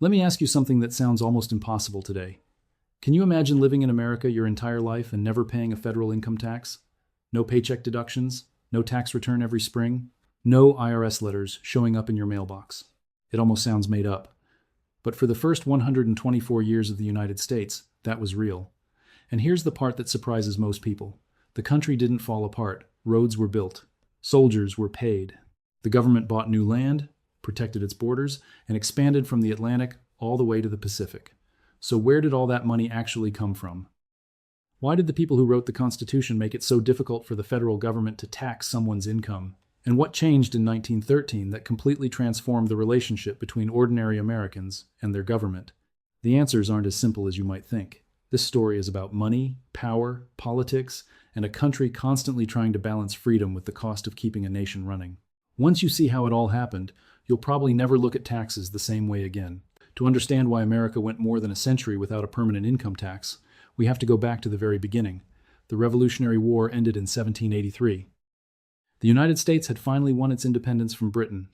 Let me ask you something that sounds almost impossible today. Can you imagine living in America your entire life and never paying a federal income tax? No paycheck deductions? No tax return every spring? No IRS letters showing up in your mailbox? It almost sounds made up. But for the first 124 years of the United States, that was real. And here's the part that surprises most people. The country didn't fall apart. Roads were built. Soldiers were paid. The government bought new land, protected its borders, and expanded from the Atlantic all the way to the Pacific. So where did all that money actually come from? Why did the people who wrote the Constitution make it so difficult for the federal government to tax someone's income? And what changed in 1913 that completely transformed the relationship between ordinary Americans and their government? The answers aren't as simple as you might think. This story is about money, power, politics, and a country constantly trying to balance freedom with the cost of keeping a nation running. Once you see how it all happened, you'll probably never look at taxes the same way again. To understand why America went more than a century without a permanent income tax, we have to go back to the very beginning. The Revolutionary War ended in 1783. The United States had finally won its independence from Britain.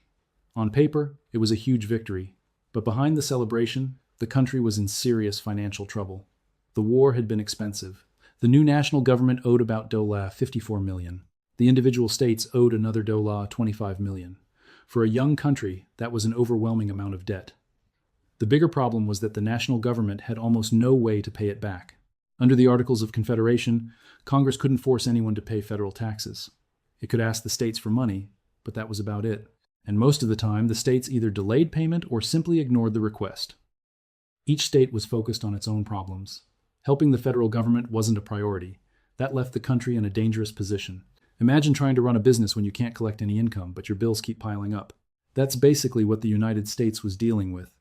On paper, it was a huge victory, but behind the celebration, the country was in serious financial trouble. The war had been expensive. The new national government owed about $54 million. The individual states owed another $25 million. For a young country, that was an overwhelming amount of debt. The bigger problem was that the national government had almost no way to pay it back. Under the Articles of Confederation, Congress couldn't force anyone to pay federal taxes. It could ask the states for money, but that was about it. And most of the time, the states either delayed payment or simply ignored the request. Each state was focused on its own problems. Helping the federal government wasn't a priority. That left the country in a dangerous position. Imagine trying to run a business when you can't collect any income, but your bills keep piling up. That's basically what the United States was dealing with.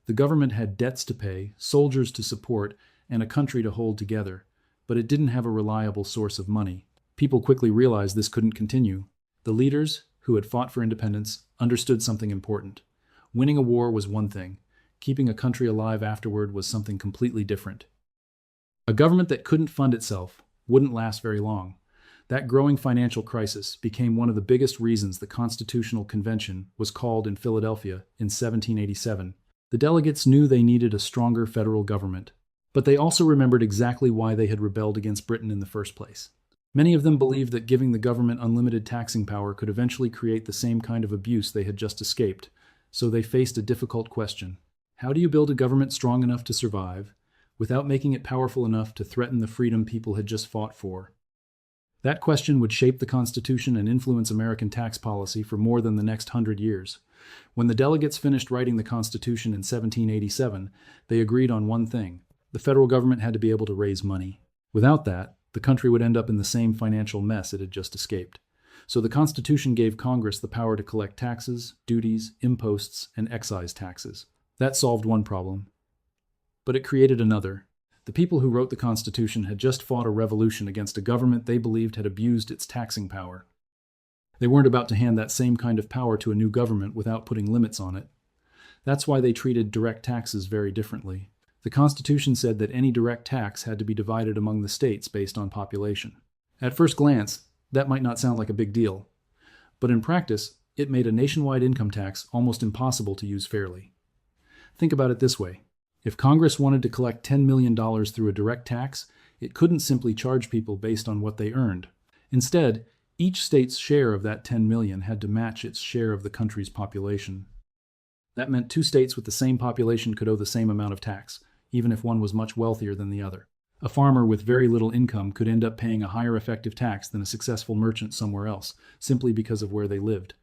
The government had debts to pay, soldiers to support, and a country to hold together, but it didn't have a reliable source of money. People quickly realized this couldn't continue. The leaders, who had fought for independence, understood something important. Winning a war was one thing. Keeping a country alive afterward was something completely different. A government that couldn't fund itself wouldn't last very long. That growing financial crisis became one of the biggest reasons the Constitutional Convention was called in Philadelphia in 1787. The delegates knew they needed a stronger federal government, but they also remembered exactly why they had rebelled against Britain in the first place. Many of them believed that giving the government unlimited taxing power could eventually create the same kind of abuse they had just escaped, so they faced a difficult question. How do you build a government strong enough to survive, without making it powerful enough to threaten the freedom people had just fought for? That question would shape the Constitution and influence American tax policy for more than the next 100 years. When the delegates finished writing the Constitution in 1787, they agreed on one thing. The federal government had to be able to raise money. Without that, the country would end up in the same financial mess it had just escaped. So the Constitution gave Congress the power to collect taxes, duties, imposts, and excise taxes. That solved one problem, but it created another. The people who wrote the Constitution had just fought a revolution against a government they believed had abused its taxing power. They weren't about to hand that same kind of power to a new government without putting limits on it. That's why they treated direct taxes very differently. The Constitution said that any direct tax had to be divided among the states based on population. At first glance, that might not sound like a big deal, but in practice, it made a nationwide income tax almost impossible to use fairly. Think about it this way. If Congress wanted to collect $10 million through a direct tax, it couldn't simply charge people based on what they earned. Instead, each state's share of that $10 million had to match its share of the country's population. That meant two states with the same population could owe the same amount of tax, even if one was much wealthier than the other. A farmer with very little income could end up paying a higher effective tax than a successful merchant somewhere else, simply because of where they lived.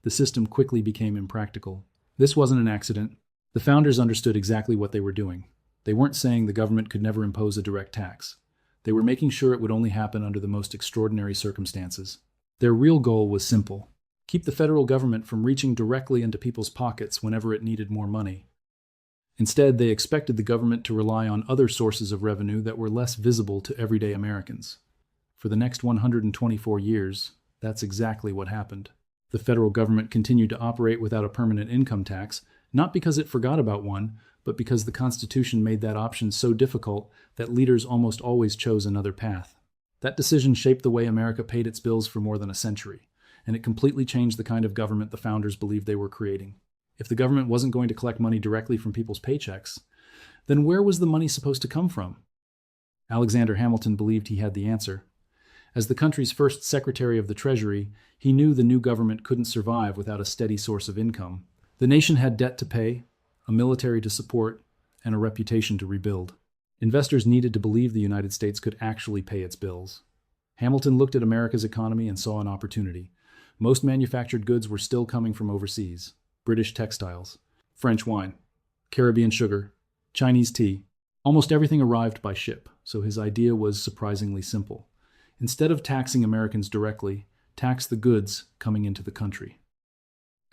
The system quickly became impractical. This wasn't an accident. The founders understood exactly what they were doing. They weren't saying the government could never impose a direct tax. They were making sure it would only happen under the most extraordinary circumstances. Their real goal was simple: keep the federal government from reaching directly into people's pockets whenever it needed more money. Instead, they expected the government to rely on other sources of revenue that were less visible to everyday Americans. For the next 124 years, that's exactly what happened. The federal government continued to operate without a permanent income tax, not because it forgot about one, but because the Constitution made that option so difficult that leaders almost always chose another path. That decision shaped the way America paid its bills for more than a century, and it completely changed the kind of government the founders believed they were creating. If the government wasn't going to collect money directly from people's paychecks, then where was the money supposed to come from? Alexander Hamilton believed he had the answer. As the country's first Secretary of the Treasury, he knew the new government couldn't survive without a steady source of income. The nation had debt to pay, a military to support, and a reputation to rebuild. Investors needed to believe the United States could actually pay its bills. Hamilton looked at America's economy and saw an opportunity. Most manufactured goods were still coming from overseas: British textiles, French wine, Caribbean sugar, Chinese tea. Almost everything arrived by ship, so his idea was surprisingly simple. Instead of taxing Americans directly, tax the goods coming into the country.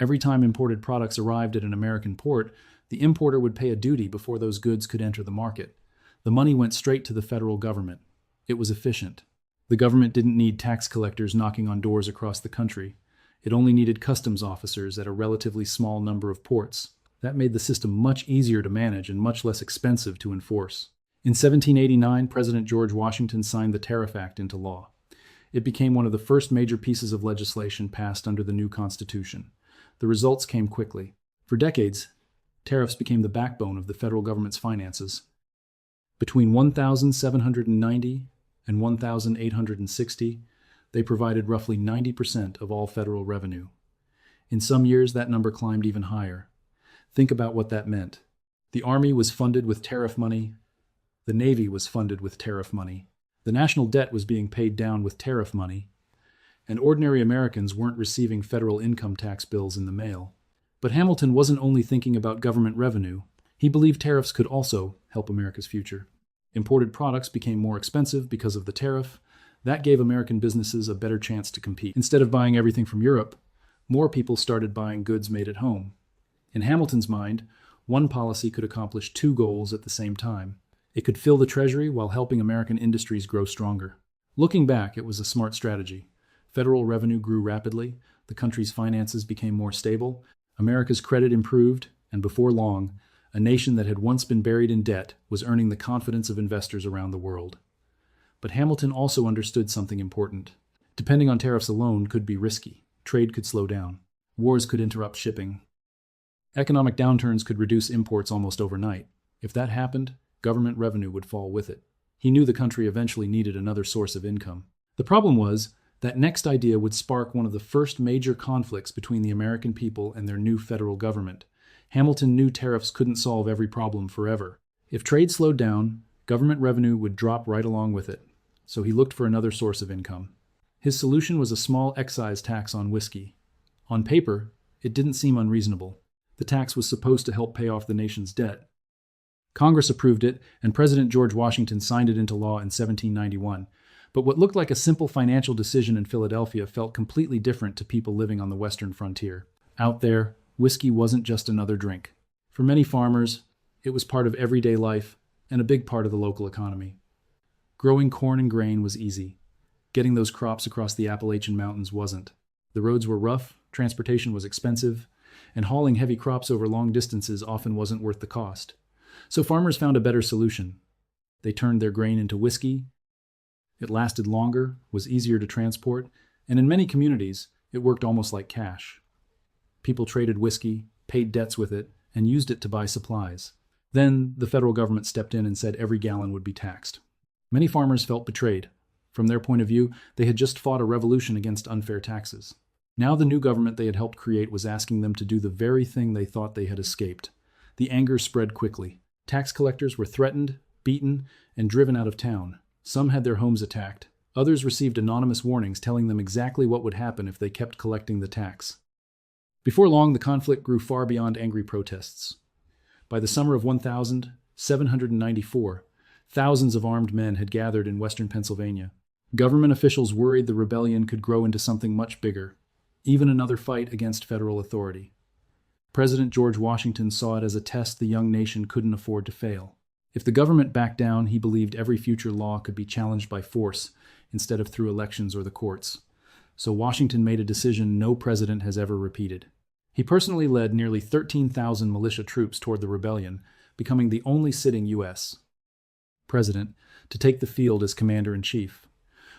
Every time imported products arrived at an American port, the importer would pay a duty before those goods could enter the market. The money went straight to the federal government. It was efficient. The government didn't need tax collectors knocking on doors across the country. It only needed customs officers at a relatively small number of ports. That made the system much easier to manage and much less expensive to enforce. In 1789, President George Washington signed the Tariff Act into law. It became one of the first major pieces of legislation passed under the new Constitution. The results came quickly. For decades, tariffs became the backbone of the federal government's finances. Between 1790 and 1860, they provided roughly 90% of all federal revenue. In some years, that number climbed even higher. Think about what that meant. The Army was funded with tariff money. The Navy was funded with tariff money. The national debt was being paid down with tariff money. And ordinary Americans weren't receiving federal income tax bills in the mail. But Hamilton wasn't only thinking about government revenue. He believed tariffs could also help America's future. Imported products became more expensive because of the tariff. That gave American businesses a better chance to compete. Instead of buying everything from Europe, more people started buying goods made at home. In Hamilton's mind, one policy could accomplish two goals at the same time. It could fill the treasury while helping American industries grow stronger. Looking back, it was a smart strategy. Federal revenue grew rapidly, the country's finances became more stable, America's credit improved, and before long, a nation that had once been buried in debt was earning the confidence of investors around the world. But Hamilton also understood something important. Depending on tariffs alone could be risky. Trade could slow down. Wars could interrupt shipping. Economic downturns could reduce imports almost overnight. If that happened, government revenue would fall with it. He knew the country eventually needed another source of income. The problem was, that next idea would spark one of the first major conflicts between the American people and their new federal government. Hamilton knew tariffs couldn't solve every problem forever. If trade slowed down, government revenue would drop right along with it. So he looked for another source of income. His solution was a small excise tax on whiskey. On paper, it didn't seem unreasonable. The tax was supposed to help pay off the nation's debt. Congress approved it, and President George Washington signed it into law in 1791. But what looked like a simple financial decision in Philadelphia felt completely different to people living on the western frontier. Out there, whiskey wasn't just another drink. For many farmers, it was part of everyday life and a big part of the local economy. Growing corn and grain was easy. Getting those crops across the Appalachian Mountains wasn't. The roads were rough, transportation was expensive, and hauling heavy crops over long distances often wasn't worth the cost. So farmers found a better solution. They turned their grain into whiskey. It lasted longer, was easier to transport, and in many communities, it worked almost like cash. People traded whiskey, paid debts with it, and used it to buy supplies. Then the federal government stepped in and said every gallon would be taxed. Many farmers felt betrayed. From their point of view, they had just fought a revolution against unfair taxes. Now the new government they had helped create was asking them to do the very thing they thought they had escaped. The anger spread quickly. Tax collectors were threatened, beaten, and driven out of town. Some had their homes attacked. Others received anonymous warnings telling them exactly what would happen if they kept collecting the tax. Before long, the conflict grew far beyond angry protests. By the summer of 1794, thousands of armed men had gathered in western Pennsylvania. Government officials worried the rebellion could grow into something much bigger, even another fight against federal authority. President George Washington saw it as a test the young nation couldn't afford to fail. If the government backed down, he believed every future law could be challenged by force instead of through elections or the courts. So Washington made a decision no president has ever repeated. He personally led nearly 13,000 militia troops toward the rebellion, becoming the only sitting U.S. president to take the field as commander-in-chief.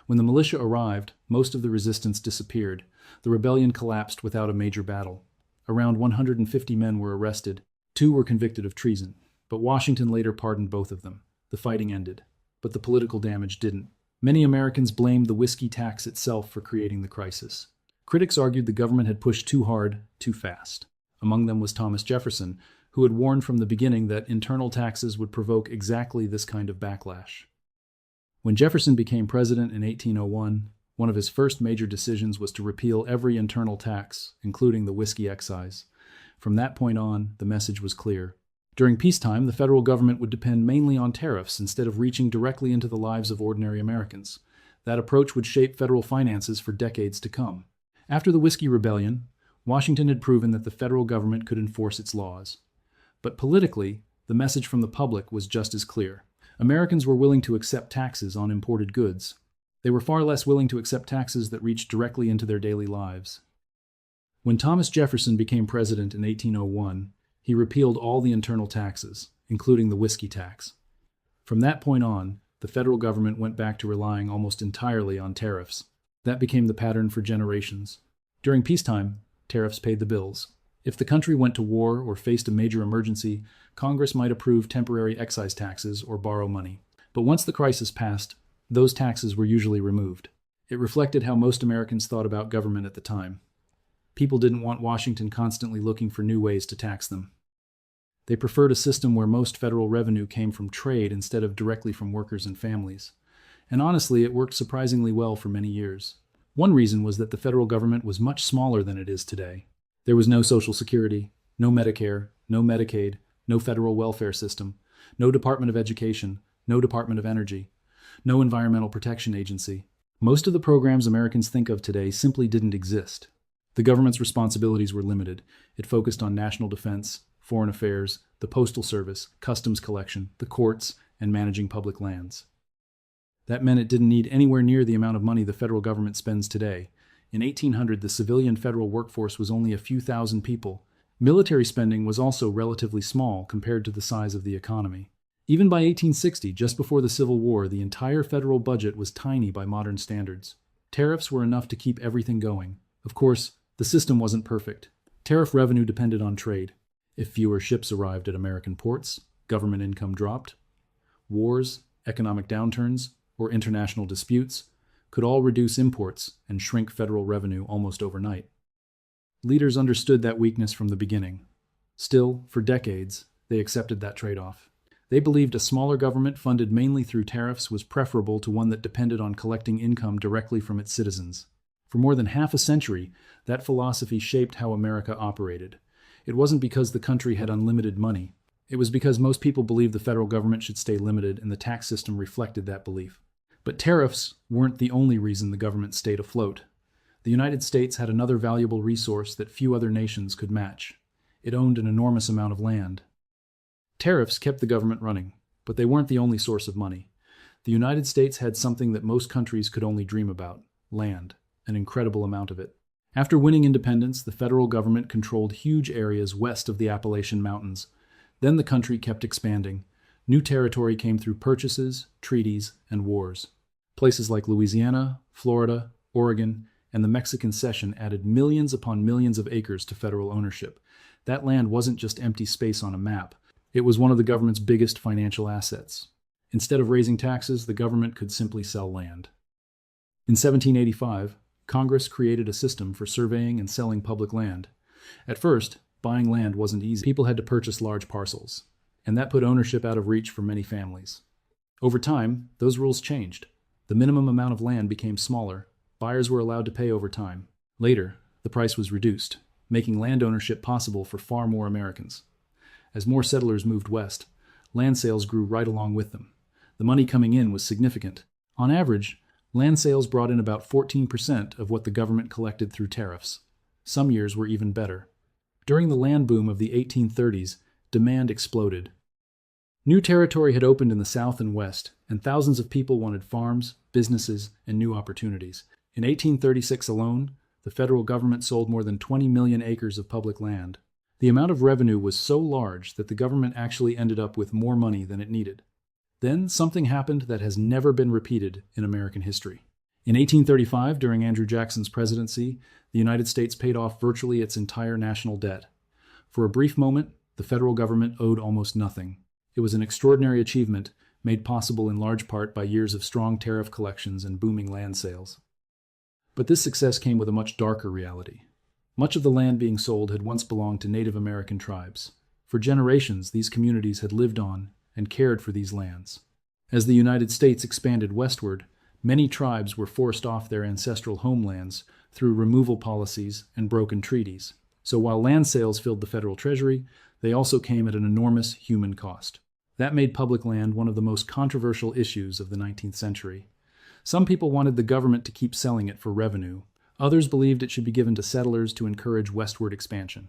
When the militia arrived, most of the resistance disappeared. The rebellion collapsed without a major battle. Around 150 men were arrested. 2 were convicted of treason, but Washington later pardoned both of them. The fighting ended, but the political damage didn't. Many Americans blamed the whiskey tax itself for creating the crisis. Critics argued the government had pushed too hard, too fast. Among them was Thomas Jefferson, who had warned from the beginning that internal taxes would provoke exactly this kind of backlash. When Jefferson became president in 1801, one of his first major decisions was to repeal every internal tax, including the whiskey excise. From that point on, the message was clear. During peacetime, the federal government would depend mainly on tariffs instead of reaching directly into the lives of ordinary Americans. That approach would shape federal finances for decades to come. After the Whiskey Rebellion, Washington had proven that the federal government could enforce its laws. But politically, the message from the public was just as clear. Americans were willing to accept taxes on imported goods. They were far less willing to accept taxes that reached directly into their daily lives. When Thomas Jefferson became president in 1801, he repealed all the internal taxes, including the whiskey tax. From that point on, the federal government went back to relying almost entirely on tariffs. That became the pattern for generations. During peacetime, tariffs paid the bills. If the country went to war or faced a major emergency, Congress might approve temporary excise taxes or borrow money. But once the crisis passed, those taxes were usually removed. It reflected how most Americans thought about government at the time. People didn't want Washington constantly looking for new ways to tax them. They preferred a system where most federal revenue came from trade instead of directly from workers and families. And honestly, it worked surprisingly well for many years. One reason was that the federal government was much smaller than it is today. There was no Social Security, no Medicare, no Medicaid, no federal welfare system, no Department of Education, no Department of Energy, no Environmental Protection Agency. Most of the programs Americans think of today simply didn't exist. The government's responsibilities were limited. It focused on national defense, foreign affairs, the postal service, customs collection, the courts, and managing public lands. That meant it didn't need anywhere near the amount of money the federal government spends today. In 1800, the civilian federal workforce was only a few thousand people. Military spending was also relatively small compared to the size of the economy. Even by 1860, just before the Civil War, the entire federal budget was tiny by modern standards. Tariffs were enough to keep everything going. Of course, the system wasn't perfect. Tariff revenue depended on trade. If fewer ships arrived at American ports, government income dropped. Wars, economic downturns, or international disputes could all reduce imports and shrink federal revenue almost overnight. Leaders understood that weakness from the beginning. Still, for decades, they accepted that trade-off. They believed a smaller government funded mainly through tariffs was preferable to one that depended on collecting income directly from its citizens. For more than half a century, that philosophy shaped how America operated. It wasn't because the country had unlimited money. It was because most people believed the federal government should stay limited, and the tax system reflected that belief. But tariffs weren't the only reason the government stayed afloat. The United States had another valuable resource that few other nations could match. It owned an enormous amount of land. Tariffs kept the government running, but they weren't the only source of money. The United States had something that most countries could only dream about: land, an incredible amount of it. After winning independence, the federal government controlled huge areas west of the Appalachian Mountains. Then the country kept expanding. New territory came through purchases, treaties, and wars. Places like Louisiana, Florida, Oregon, and the Mexican Cession added millions upon millions of acres to federal ownership. That land wasn't just empty space on a map. It was one of the government's biggest financial assets. Instead of raising taxes, the government could simply sell land. In 1785, Congress created a system for surveying and selling public land. At first, buying land wasn't easy. People had to purchase large parcels, and that put ownership out of reach for many families. Over time, those rules changed. The minimum amount of land became smaller. Buyers were allowed to pay over time. Later, the price was reduced, making land ownership possible for far more Americans. As more settlers moved west, land sales grew right along with them. The money coming in was significant. On average, land sales brought in about 14% of what the government collected through tariffs. Some years were even better. During the land boom of the 1830s, demand exploded. New territory had opened in the South and West, and thousands of people wanted farms, businesses, and new opportunities. In 1836 alone, the federal government sold more than 20 million acres of public land. The amount of revenue was so large that the government actually ended up with more money than it needed. Then something happened that has never been repeated in American history. In 1835, during Andrew Jackson's presidency, the United States paid off virtually its entire national debt. For a brief moment, the federal government owed almost nothing. It was an extraordinary achievement, made possible in large part by years of strong tariff collections and booming land sales. But this success came with a much darker reality. Much of the land being sold had once belonged to Native American tribes. For generations, these communities had lived on and cared for these lands. As the United States expanded westward, many tribes were forced off their ancestral homelands through removal policies and broken treaties. So while land sales filled the federal treasury, they also came at an enormous human cost. That made public land one of the most controversial issues of the 19th century. Some people wanted the government to keep selling it for revenue. Others believed it should be given to settlers to encourage westward expansion.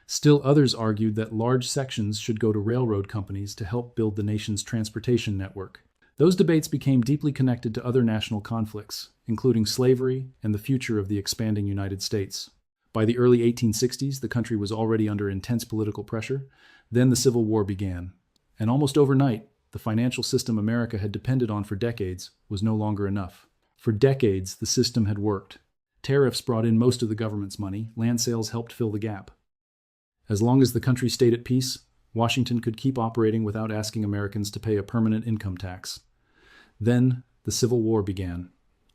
Still others argued that large sections should go to railroad companies to help build the nation's transportation network. Those debates became deeply connected to other national conflicts, including slavery and the future of the expanding United States. By the early 1860s, the country was already under intense political pressure. Then the Civil War began. And almost overnight, the financial system America had depended on for decades was no longer enough. For decades, the system had worked. Tariffs brought in most of the government's money. Land sales helped fill the gap. As long as the country stayed at peace, Washington could keep operating without asking Americans to pay a permanent income tax. Then, the Civil War began.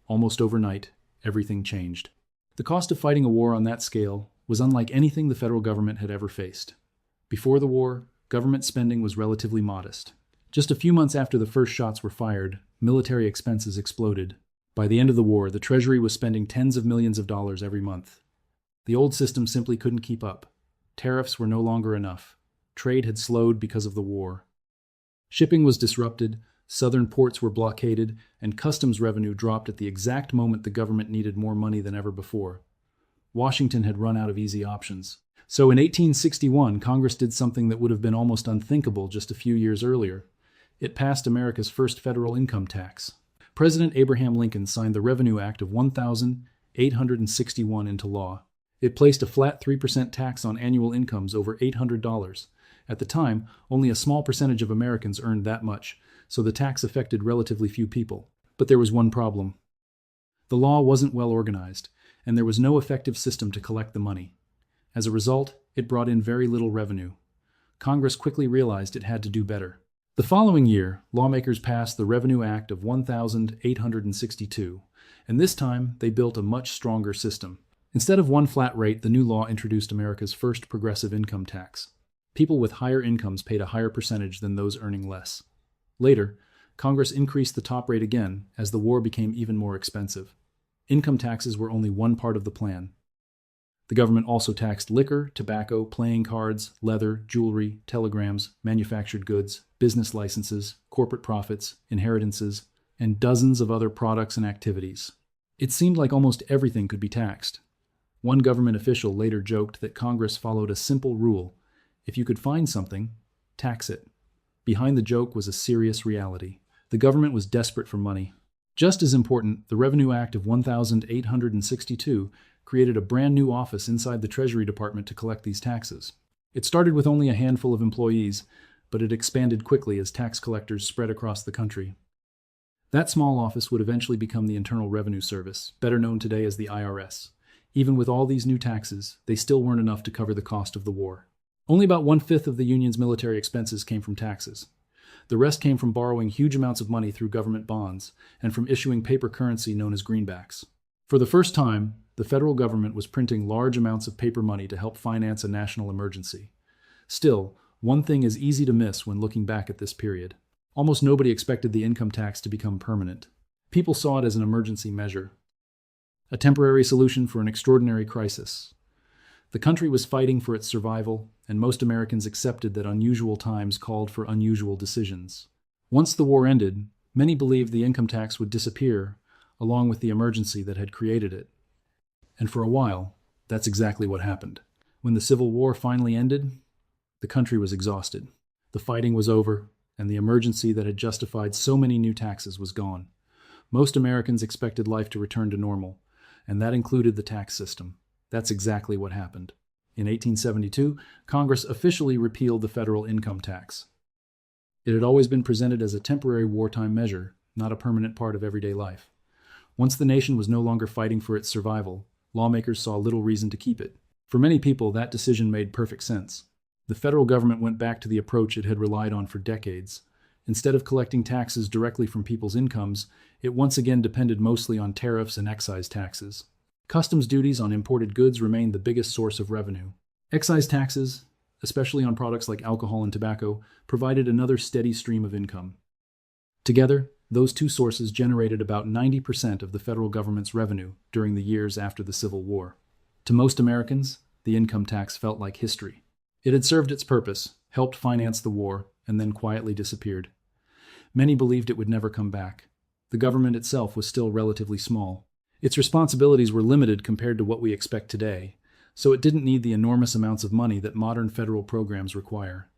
Almost overnight, everything changed. The cost of fighting a war on that scale was unlike anything the federal government had ever faced. Before the war, government spending was relatively modest. Just a few months after the first shots were fired, military expenses exploded. By the end of the war, the Treasury was spending tens of millions of dollars every month. The old system simply couldn't keep up. Tariffs were no longer enough. Trade had slowed because of the war. Shipping was disrupted, southern ports were blockaded, and customs revenue dropped at the exact moment the government needed more money than ever before. Washington had run out of easy options. So in 1861, Congress did something that would have been almost unthinkable just a few years earlier. It passed America's first federal income tax. President Abraham Lincoln signed the Revenue Act of 1861 into law. It placed a flat 3% tax on annual incomes over $800. At the time, only a small percentage of Americans earned that much, so the tax affected relatively few people. But there was one problem. The law wasn't well organized, and there was no effective system to collect the money. As a result, it brought in very little revenue. Congress quickly realized it had to do better. The following year, lawmakers passed the Revenue Act of 1862, and this time they built a much stronger system. Instead of one flat rate, the new law introduced America's first progressive income tax. People with higher incomes paid a higher percentage than those earning less. Later, Congress increased the top rate again as the war became even more expensive. Income taxes were only one part of the plan. The government also taxed liquor, tobacco, playing cards, leather, jewelry, telegrams, manufactured goods, business licenses, corporate profits, inheritances, and dozens of other products and activities. It seemed like almost everything could be taxed. One government official later joked that Congress followed a simple rule: if you could find something, tax it. Behind the joke was a serious reality. The government was desperate for money. Just as important, the Revenue Act of 1862 created a brand new office inside the Treasury Department to collect these taxes. It started with only a handful of employees, but it expanded quickly as tax collectors spread across the country. That small office would eventually become the Internal Revenue Service, better known today as the IRS. Even with all these new taxes, they still weren't enough to cover the cost of the war. Only about 1/5 of the Union's military expenses came from taxes. The rest came from borrowing huge amounts of money through government bonds and from issuing paper currency known as greenbacks. For the first time, the federal government was printing large amounts of paper money to help finance a national emergency. Still, one thing is easy to miss when looking back at this period. Almost nobody expected the income tax to become permanent. People saw it as an emergency measure, a temporary solution for an extraordinary crisis. The country was fighting for its survival, and most Americans accepted that unusual times called for unusual decisions. Once the war ended, many believed the income tax would disappear, along with the emergency that had created it. And for a while, that's exactly what happened. When the Civil War finally ended, the country was exhausted. The fighting was over, and the emergency that had justified so many new taxes was gone. Most Americans expected life to return to normal, and that included the tax system. That's exactly what happened. In 1872, Congress officially repealed the federal income tax. It had always been presented as a temporary wartime measure, not a permanent part of everyday life. Once the nation was no longer fighting for its survival, lawmakers saw little reason to keep it. For many people, that decision made perfect sense. The federal government went back to the approach it had relied on for decades. Instead of collecting taxes directly from people's incomes, it once again depended mostly on tariffs and excise taxes. Customs duties on imported goods remained the biggest source of revenue. Excise taxes, especially on products like alcohol and tobacco, provided another steady stream of income. Together, those two sources generated about 90% of the federal government's revenue during the years after the Civil War. To most Americans, the income tax felt like history. It had served its purpose, helped finance the war, and then quietly disappeared. Many believed it would never come back. The government itself was still relatively small. Its responsibilities were limited compared to what we expect today, so it didn't need the enormous amounts of money that modern federal programs require.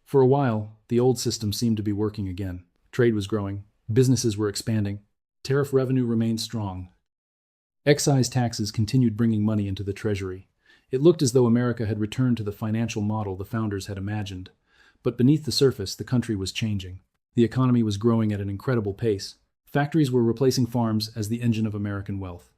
For a while, the old system seemed to be working again. Trade was growing, businesses were expanding, tariff revenue remained strong. Excise taxes continued bringing money into the treasury. It looked as though America had returned to the financial model the founders had imagined. But beneath the surface, the country was changing. The economy was growing at an incredible pace. Factories were replacing farms as the engine of American wealth.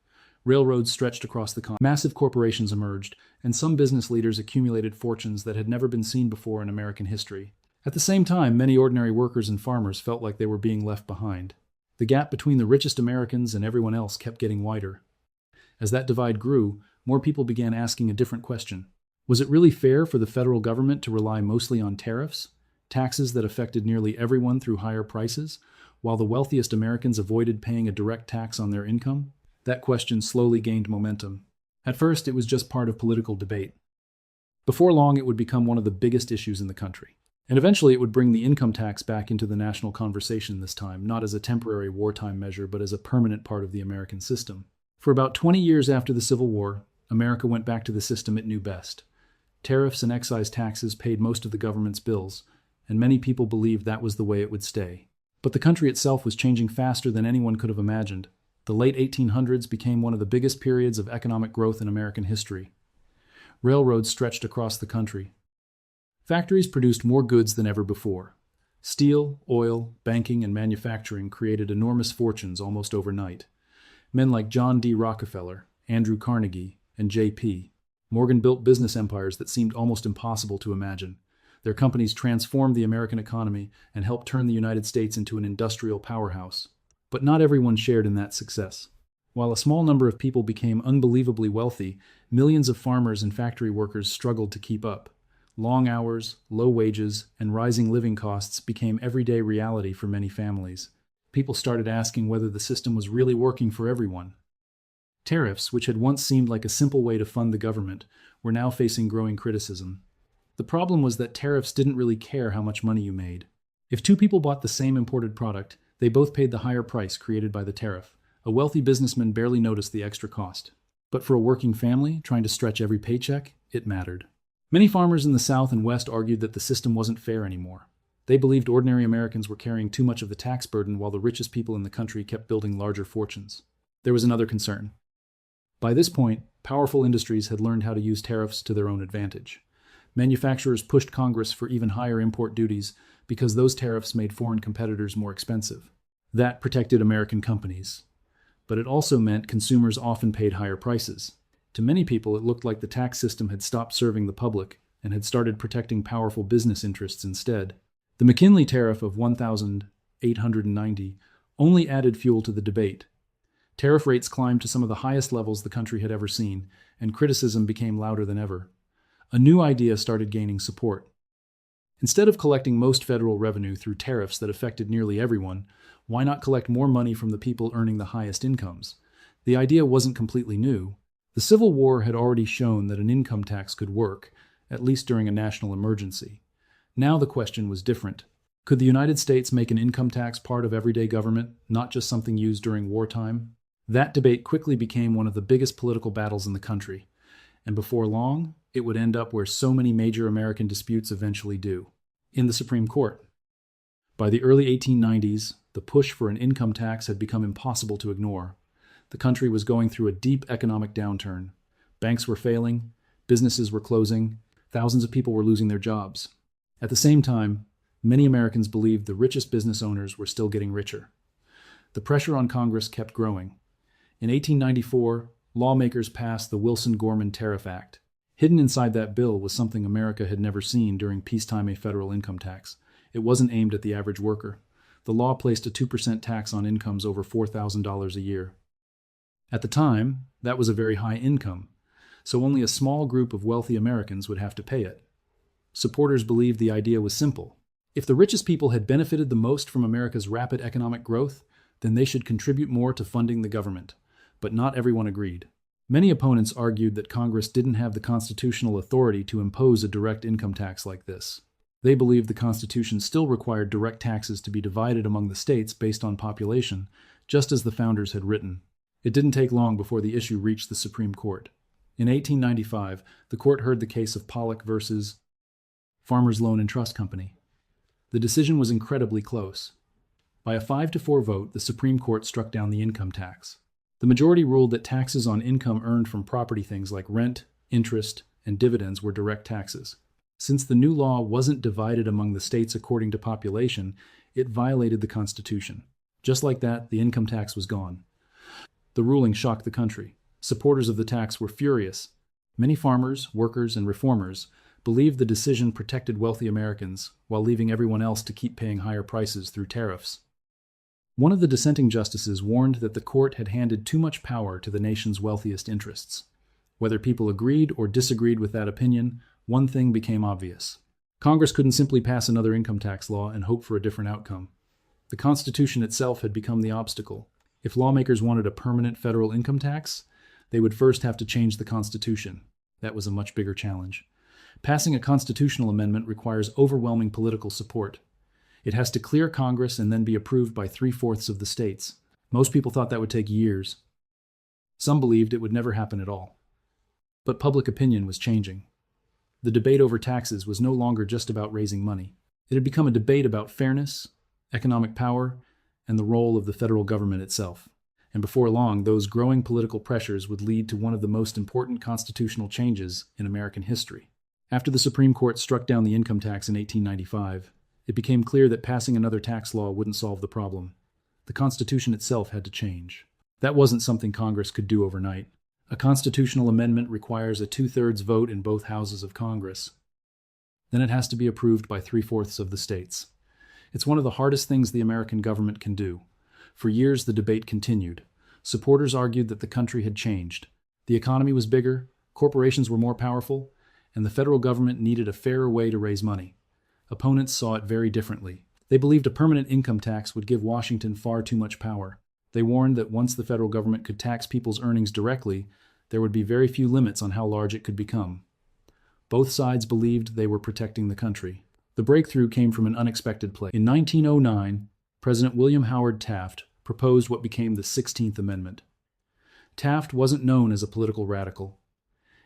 Railroads stretched across the continent. Massive corporations emerged, and some business leaders accumulated fortunes that had never been seen before in American history. At the same time, many ordinary workers and farmers felt like they were being left behind. The gap between the richest Americans and everyone else kept getting wider. As that divide grew, more people began asking a different question. Was it really fair for the federal government to rely mostly on tariffs, taxes that affected nearly everyone through higher prices, while the wealthiest Americans avoided paying a direct tax on their income? That question slowly gained momentum. At first, it was just part of political debate. Before long, it would become one of the biggest issues in the country. And eventually, it would bring the income tax back into the national conversation this time, not as a temporary wartime measure, but as a permanent part of the American system. For about 20 years after the Civil War, America went back to the system it knew best. Tariffs and excise taxes paid most of the government's bills, and many people believed that was the way it would stay. But the country itself was changing faster than anyone could have imagined. The late 1800s became one of the biggest periods of economic growth in American history. Railroads stretched across the country. Factories produced more goods than ever before. Steel, oil, banking, and manufacturing created enormous fortunes almost overnight. Men like John D. Rockefeller, Andrew Carnegie, and J.P. Morgan built business empires that seemed almost impossible to imagine. Their companies transformed the American economy and helped turn the United States into an industrial powerhouse. But not everyone shared in that success. While a small number of people became unbelievably wealthy, millions of farmers and factory workers struggled to keep up. Long hours, low wages, and rising living costs became everyday reality for many families. People started asking whether the system was really working for everyone. Tariffs, which had once seemed like a simple way to fund the government, were now facing growing criticism. The problem was that tariffs didn't really care how much money you made. If two people bought the same imported product, they both paid the higher price created by the tariff. A wealthy businessman barely noticed the extra cost. But for a working family trying to stretch every paycheck, it mattered. Many farmers in the South and West argued that the system wasn't fair anymore. They believed ordinary Americans were carrying too much of the tax burden while the richest people in the country kept building larger fortunes. There was another concern. By this point, powerful industries had learned how to use tariffs to their own advantage. Manufacturers pushed Congress for even higher import duties because those tariffs made foreign competitors more expensive. That protected American companies. But it also meant consumers often paid higher prices. To many people, it looked like the tax system had stopped serving the public and had started protecting powerful business interests instead. The McKinley tariff of $1,890 only added fuel to the debate. Tariff rates climbed to some of the highest levels the country had ever seen, and criticism became louder than ever. A new idea started gaining support. Instead of collecting most federal revenue through tariffs that affected nearly everyone, why not collect more money from the people earning the highest incomes? The idea wasn't completely new. The Civil War had already shown that an income tax could work, at least during a national emergency. Now the question was different. Could the United States make an income tax part of everyday government, not just something used during wartime? That debate quickly became one of the biggest political battles in the country, and before long, it would end up where so many major American disputes eventually do, in the Supreme Court. By the early 1890s, the push for an income tax had become impossible to ignore. The country was going through a deep economic downturn. Banks were failing, businesses were closing, thousands of people were losing their jobs. At the same time, many Americans believed the richest business owners were still getting richer. The pressure on Congress kept growing. In 1894, lawmakers passed the Wilson-Gorman Tariff Act. Hidden inside that bill was something America had never seen during peacetime: a federal income tax. It wasn't aimed at the average worker. The law placed a 2% tax on incomes over $4,000 a year. At the time, that was a very high income, so only a small group of wealthy Americans would have to pay it. Supporters believed the idea was simple. If the richest people had benefited the most from America's rapid economic growth, then they should contribute more to funding the government. But not everyone agreed. Many opponents argued that Congress didn't have the constitutional authority to impose a direct income tax like this. They believed the Constitution still required direct taxes to be divided among the states based on population, just as the founders had written. It didn't take long before the issue reached the Supreme Court. In 1895, the court heard the case of Pollock versus Farmers Loan and Trust Company. The decision was incredibly close. By a 5-4 vote, the Supreme Court struck down the income tax. The majority ruled that taxes on income earned from property, things like rent, interest, and dividends, were direct taxes. Since the new law wasn't divided among the states according to population, it violated the Constitution. Just like that, the income tax was gone. The ruling shocked the country. Supporters of the tax were furious. Many farmers, workers, and reformers believed the decision protected wealthy Americans while leaving everyone else to keep paying higher prices through tariffs. One of the dissenting justices warned that the court had handed too much power to the nation's wealthiest interests. Whether people agreed or disagreed with that opinion, one thing became obvious. Congress couldn't simply pass another income tax law and hope for a different outcome. The Constitution itself had become the obstacle. If lawmakers wanted a permanent federal income tax, they would first have to change the Constitution. That was a much bigger challenge. Passing a constitutional amendment requires overwhelming political support. It has to clear Congress and then be approved by 3/4 of the states. Most people thought that would take years. Some believed it would never happen at all. But public opinion was changing. The debate over taxes was no longer just about raising money. It had become a debate about fairness, economic power, and the role of the federal government itself. And before long, those growing political pressures would lead to one of the most important constitutional changes in American history. After the Supreme Court struck down the income tax in 1895, it became clear that passing another tax law wouldn't solve the problem. The Constitution itself had to change. That wasn't something Congress could do overnight. A constitutional amendment requires a 2/3 vote in both houses of Congress. Then it has to be approved by 3/4 of the states. It's one of the hardest things the American government can do. For years, the debate continued. Supporters argued that the country had changed. The economy was bigger, corporations were more powerful, and the federal government needed a fairer way to raise money. Opponents saw it very differently. They believed a permanent income tax would give Washington far too much power. They warned that once the federal government could tax people's earnings directly, there would be very few limits on how large it could become. Both sides believed they were protecting the country. The breakthrough came from an unexpected place. In 1909, President William Howard Taft proposed what became the 16th Amendment. Taft wasn't known as a political radical.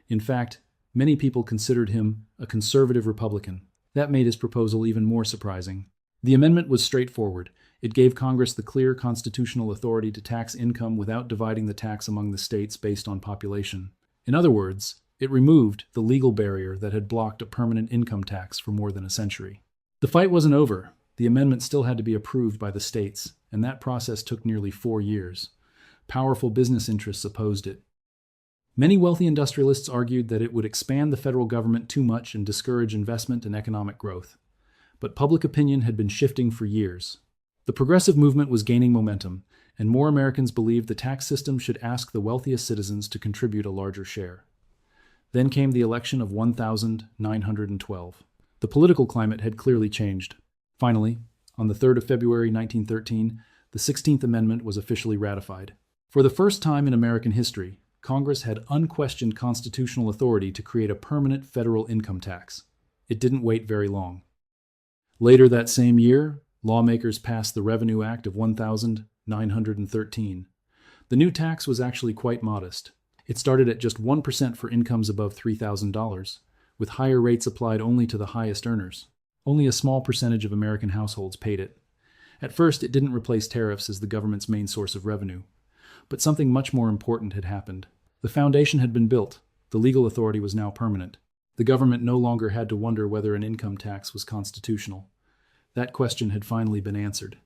In fact, many people considered him a conservative Republican. That made his proposal even more surprising. The amendment was straightforward. It gave Congress the clear constitutional authority to tax income without dividing the tax among the states based on population. In other words, it removed the legal barrier that had blocked a permanent income tax for more than a century. The fight wasn't over. The amendment still had to be approved by the states, and that process took nearly 4 years. Powerful business interests opposed it. Many wealthy industrialists argued that it would expand the federal government too much and discourage investment and economic growth. But public opinion had been shifting for years. The progressive movement was gaining momentum, and more Americans believed the tax system should ask the wealthiest citizens to contribute a larger share. Then came the election of 1912. The political climate had clearly changed. Finally, on the 3rd of February 1913, the 16th Amendment was officially ratified. For the first time in American history, Congress had unquestioned constitutional authority to create a permanent federal income tax. It didn't wait very long. Later that same year, lawmakers passed the Revenue Act of 1913. The new tax was actually quite modest. It started at just 1% for incomes above $3,000, with higher rates applied only to the highest earners. Only a small percentage of American households paid it. At first, it didn't replace tariffs as the government's main source of revenue. But something much more important had happened. The foundation had been built. The legal authority was now permanent. The government no longer had to wonder whether an income tax was constitutional. That question had finally been answered.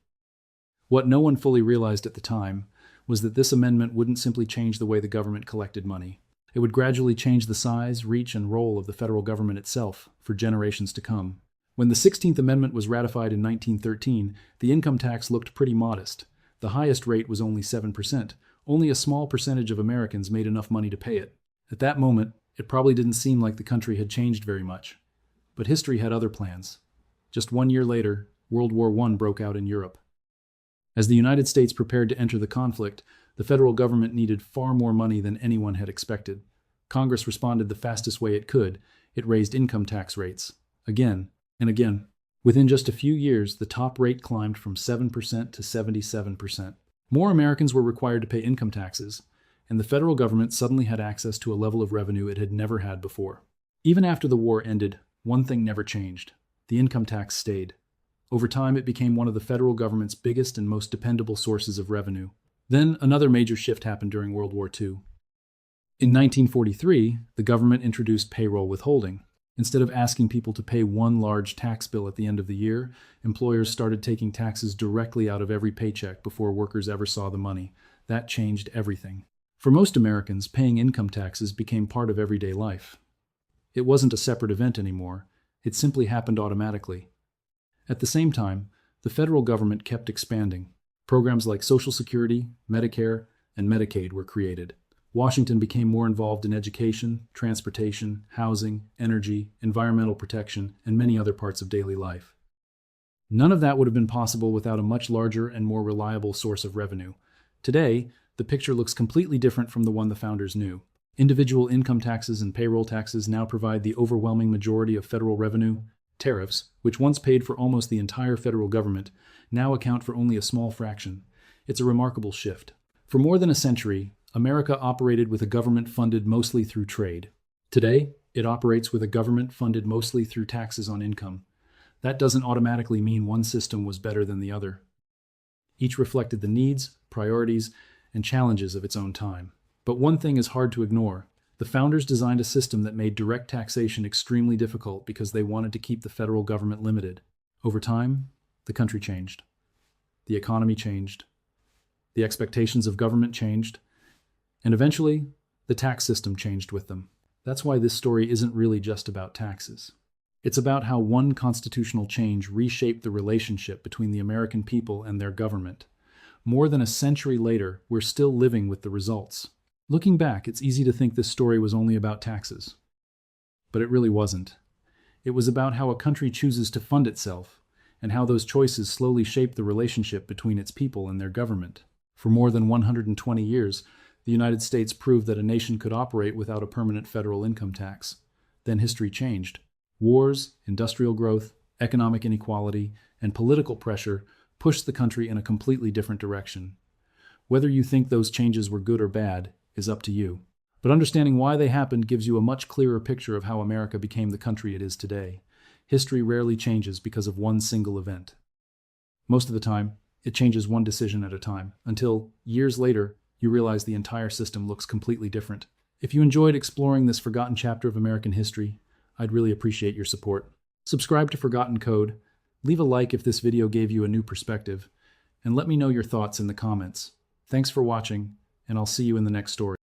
What no one fully realized at the time was that this amendment wouldn't simply change the way the government collected money. It would gradually change the size, reach, and role of the federal government itself for generations to come. When the 16th Amendment was ratified in 1913, the income tax looked pretty modest. The highest rate was only 7%. Only a small percentage of Americans made enough money to pay it. At that moment, it probably didn't seem like the country had changed very much. But history had other plans. Just 1 year later, World War I broke out in Europe. As the United States prepared to enter the conflict, the federal government needed far more money than anyone had expected. Congress responded the fastest way it could. It raised income tax rates. Again and again. Within just a few years, the top rate climbed from 7% to 77%. More Americans were required to pay income taxes, and the federal government suddenly had access to a level of revenue it had never had before. Even after the war ended, one thing never changed. The income tax stayed. Over time, it became one of the federal government's biggest and most dependable sources of revenue. Then, another major shift happened during World War II. In 1943, the government introduced payroll withholding. Instead of asking people to pay one large tax bill at the end of the year, employers started taking taxes directly out of every paycheck before workers ever saw the money. That changed everything. For most Americans, paying income taxes became part of everyday life. It wasn't a separate event anymore. It simply happened automatically. At the same time, the federal government kept expanding. Programs like Social Security, Medicare, and Medicaid were created. Washington became more involved in education, transportation, housing, energy, environmental protection, and many other parts of daily life. None of that would have been possible without a much larger and more reliable source of revenue. Today, the picture looks completely different from the one the founders knew. Individual income taxes and payroll taxes now provide the overwhelming majority of federal revenue. Tariffs, which once paid for almost the entire federal government, now account for only a small fraction. It's a remarkable shift. For more than a century, America operated with a government funded mostly through trade. Today, it operates with a government funded mostly through taxes on income. That doesn't automatically mean one system was better than the other. Each reflected the needs, priorities, and challenges of its own time. But one thing is hard to ignore. The founders designed a system that made direct taxation extremely difficult because they wanted to keep the federal government limited. Over time, the country changed. The economy changed. The expectations of government changed. And eventually, the tax system changed with them. That's why this story isn't really just about taxes. It's about how one constitutional change reshaped the relationship between the American people and their government. More than a century later, we're still living with the results. Looking back, it's easy to think this story was only about taxes. But it really wasn't. It was about how a country chooses to fund itself, and how those choices slowly shape the relationship between its people and their government. For more than 120 years, the United States proved that a nation could operate without a permanent federal income tax. Then history changed. Wars, industrial growth, economic inequality, and political pressure pushed the country in a completely different direction. Whether you think those changes were good or bad is up to you. But understanding why they happened gives you a much clearer picture of how America became the country it is today. History rarely changes because of one single event. Most of the time, it changes one decision at a time, until, years later, you realize the entire system looks completely different. If you enjoyed exploring this forgotten chapter of American history, I'd really appreciate your support. Subscribe to Forgotten Code, leave a like if this video gave you a new perspective, and let me know your thoughts in the comments. Thanks for watching, and I'll see you in the next story.